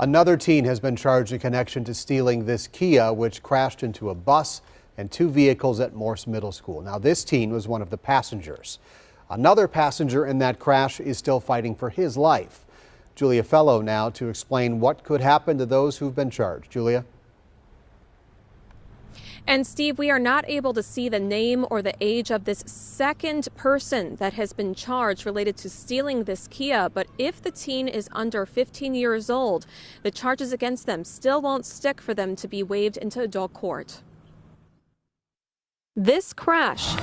Another teen has been charged in connection to stealing this Kia, which crashed into a bus and two vehicles at Morse Middle School. Now, this teen was one of the passengers. Another passenger in that crash is still fighting for his life. Julia Fellow now to explain what could happen to those who've been charged. Julia? And Steve, we are not able to see the name or the age of this second person that has been charged related to stealing this Kia. But if the teen is under 15 years old, the charges against them still won't stick for them to be waived into adult court. This crash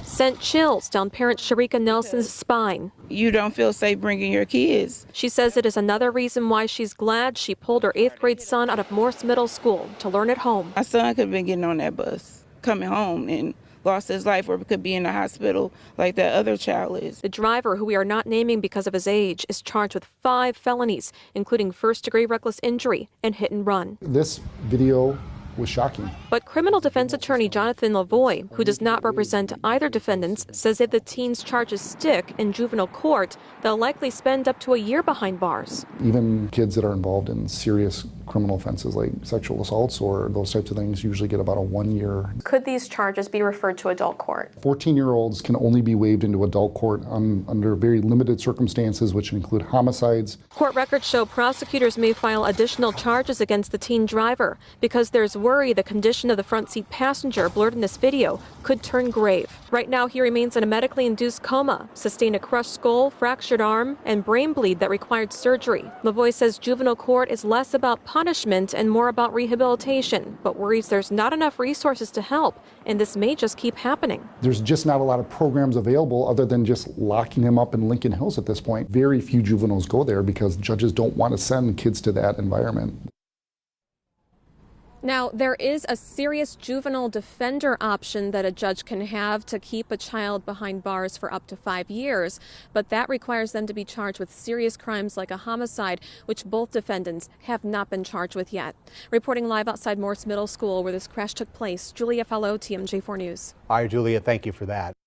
sent chills down parent Sharika Nelson's spine. You don't feel safe bringing your kids. She says it is another reason why she's glad she pulled her 8th grade son out of Morse Middle School to learn at home. My son could have been getting on that bus, coming home, and lost his life, or could be in the hospital like that other child is. The driver, who we are not naming because of his age, is charged with 5 felonies, including first-degree reckless injury and hit and run. This video was shocking. But criminal defense attorney Jonathan LaVoy, who does not represent either defendants, says if the teen's charges stick in juvenile court, they'll likely spend up to a year behind bars. Even kids that are involved in serious criminal offenses like sexual assaults or those types of things usually get about a 1 year. Could these charges be referred to adult court? 14-year-olds can only be waived into adult court under very limited circumstances, which include homicides. Court records show prosecutors may file additional charges against the teen driver because there's worry the condition of the front seat passenger blurred in this video could turn grave. Right now, he remains in a medically induced coma, sustained a crushed skull, fractured arm, and brain bleed that required surgery. LaVoy says juvenile court is less about punishment and more about rehabilitation, but worries there's not enough resources to help, and this may just keep happening. There's just not a lot of programs available other than just locking him up in Lincoln Hills at this point. Very few juveniles go there because judges don't want to send kids to that environment. Now, there is a serious juvenile defender option that a judge can have to keep a child behind bars for up to 5 years, but that requires them to be charged with serious crimes like a homicide, which both defendants have not been charged with yet. Reporting live outside Morse Middle School where this crash took place, Julia Fellow, TMJ4 News. All right, Julia, thank you for that.